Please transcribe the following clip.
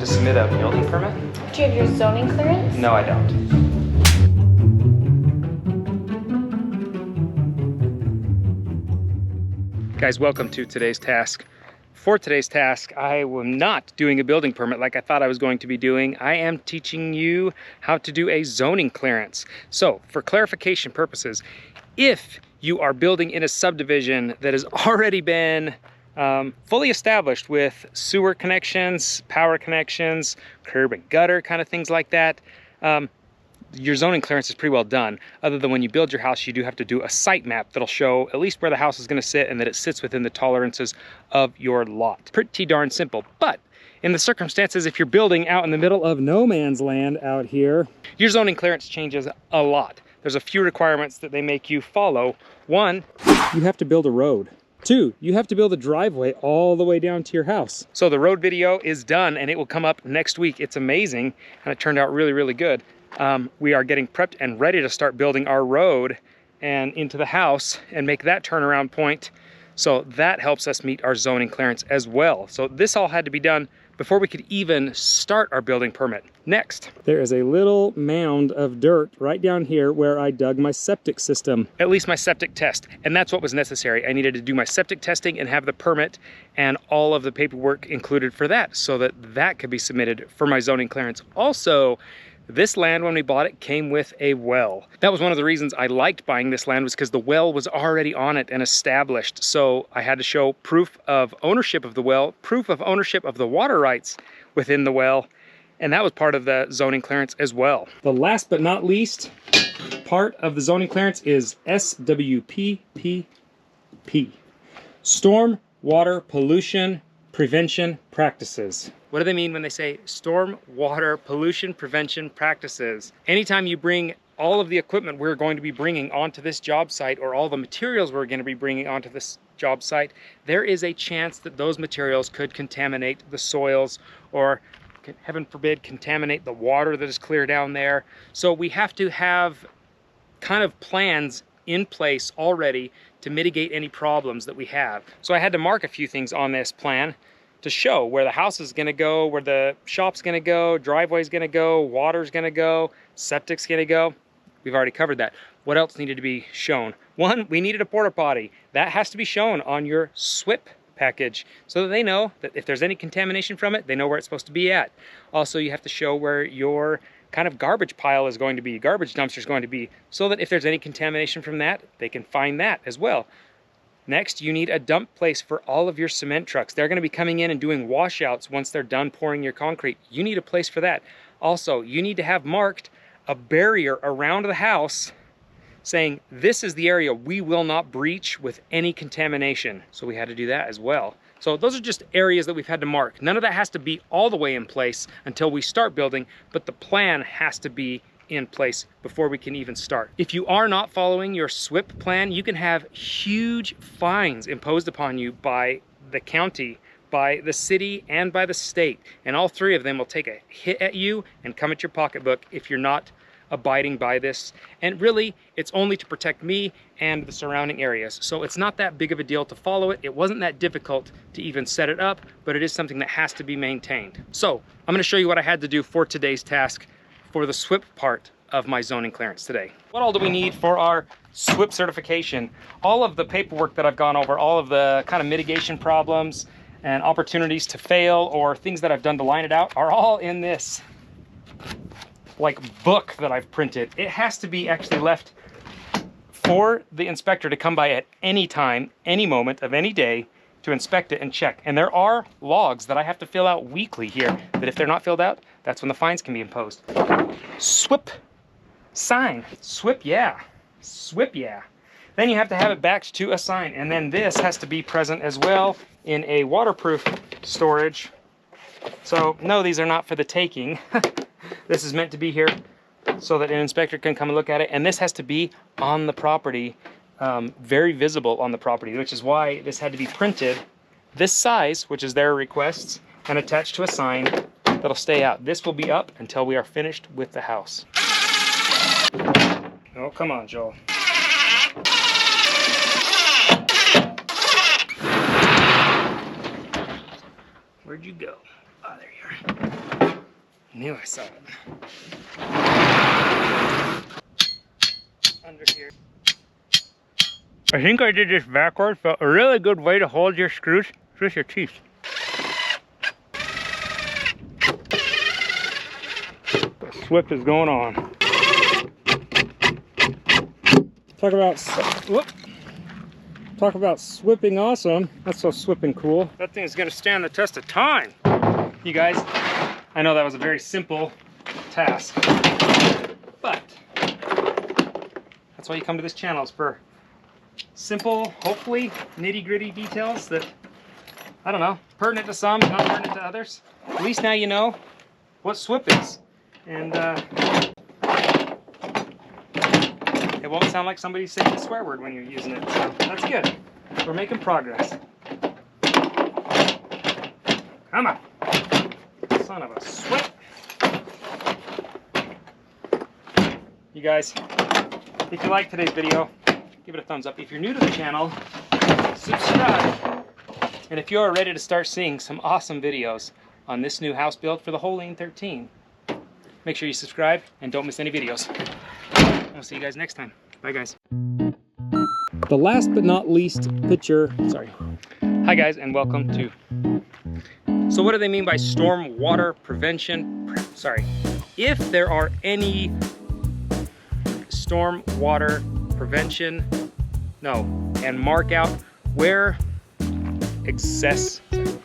to submit a building permit. Do you have your zoning clearance? No, I don't. Guys, welcome to today's task. For today's task, I am not doing a building permit like I thought I was going to be doing. I am teaching you how to do a zoning clearance. So, for clarification purposes, if you are building in a subdivision that has already been fully established with sewer connections, power connections, curb and gutter kind of things like that, your zoning clearance is pretty well done. Other than when you build your house, you do have to do a site map that'll show at least where the house is going to sit and that it sits within the tolerances of your lot. Pretty darn simple. But in the circumstances, if you're building out in the middle of no man's land out here, your zoning clearance changes a lot. There's a few requirements that they make you follow. One, you have to build a road. Two, you have to build a driveway all the way down to your house. So the road video is done and it will come up next week. It's amazing and it turned out really, really good. We are getting prepped and ready to start building our road and into the house and make that turnaround point. So that helps us meet our zoning clearance as well. So this all had to be done before we could even start our building permit. Next, there is a little mound of dirt right down here where I dug my septic system, at least my septic test. And that's what was necessary. I needed to do my septic testing and have the permit and all of the paperwork included for that so that that could be submitted for my zoning clearance. Also, this land, when we bought it, came with a well. That was one of the reasons I liked buying this land, was because the well was already on it and established. So I had to show proof of ownership of the well, proof of ownership of the water rights within the well, and that was part of the zoning clearance as well. The last but not least part of the zoning clearance is SWPPP. Storm Water Pollution Prevention Practices. What do they mean when they say storm water pollution prevention practices? Anytime you bring all of the equipment we're going to be bringing onto this job site, or all the materials we're going to be bringing onto this job site, there is a chance that those materials could contaminate the soils, or heaven forbid, contaminate the water that is clear down there. So we have to have kind of plans in place already to mitigate any problems that we have. So I had to mark a few things on this plan to show where the house is going to go, where the shop's going to go, driveway's going to go, water's going to go, septic's going to go. We've already covered that. What else needed to be shown? One, we needed a porta potty. That has to be shown on your SWPPP package so that they know that if there's any contamination from it, they know where it's supposed to be at. Also, you have to show where your kind of garbage pile is going to be, garbage dumpster is going to be, so that if there's any contamination from that, they can find that as well. Next, you need a dump place for all of your cement trucks. They're going to be coming in and doing washouts once they're done pouring your concrete. You need a place for that. Also, you need to have marked a barrier around the house saying this is the area we will not breach with any contamination. So we had to do that as well. So those are just areas that we've had to mark. None of that has to be all the way in place until we start building, but the plan has to be in place before we can even start. If you are not following your SWPPP plan, you can have huge fines imposed upon you by the county, by the city, and by the state. And all three of them will take a hit at you and come at your pocketbook if you're not abiding by this. And really, it's only to protect me and the surrounding areas. So it's not that big of a deal to follow it. It wasn't that difficult to even set it up, but it is something that has to be maintained. So I'm going to show you what I had to do for today's task for the SWPPP part of my zoning clearance today. What all do we need for our SWPPP certification? All of the paperwork that I've gone over, all of the kind of mitigation problems and opportunities to fail or things that I've done to line it out are all in this like book that I've printed. It has to be actually left for the inspector to come by at any time, any moment of any day to inspect it and check. And there are logs that I have to fill out weekly here that if they're not filled out, that's when the fines can be imposed. SWPPP sign. SWPPP, yeah. SWPPP, yeah. Then you have to have it backed to a sign. And then this has to be present as well in a waterproof storage. So no, these are not for the taking. This is meant to be here so that an inspector can come and look at it. And this has to be on the property, very visible on the property, which is why this had to be printed this size, which is their requests, and attached to a sign that'll stay out. This will be up until we are finished with the house. Oh, come on, Joel. Where'd you go? Oh, there you are. Knew I saw it. Under here. I think I did this backwards, but a really good way to hold your screws is with your teeth. The SWP is going on. Talk about SWPing awesome. That's so SWPing cool. That thing is gonna stand the test of time. You guys, I know that was a very simple task, but that's why you come to this channel, is for simple, hopefully nitty-gritty details that, I don't know, pertinent to some, not pertinent to others. At least now you know what SWP is. And it won't sound like somebody's saying a swear word when you're using it, so that's good. We're making progress. Come on. Son of a SWP. You guys, if you like today's video, give it a thumbs up. If you're new to the channel, subscribe. And if you're ready to start seeing some awesome videos on this new house build for the whole Lane 13, make sure you subscribe and don't miss any videos. I'll see you guys next time. Bye, guys. The last but not least picture, sorry. Hi guys, and welcome to, so what do they mean by storm water prevention? Sorry. If there are any storm water prevention, no, and mark out where excess, sorry.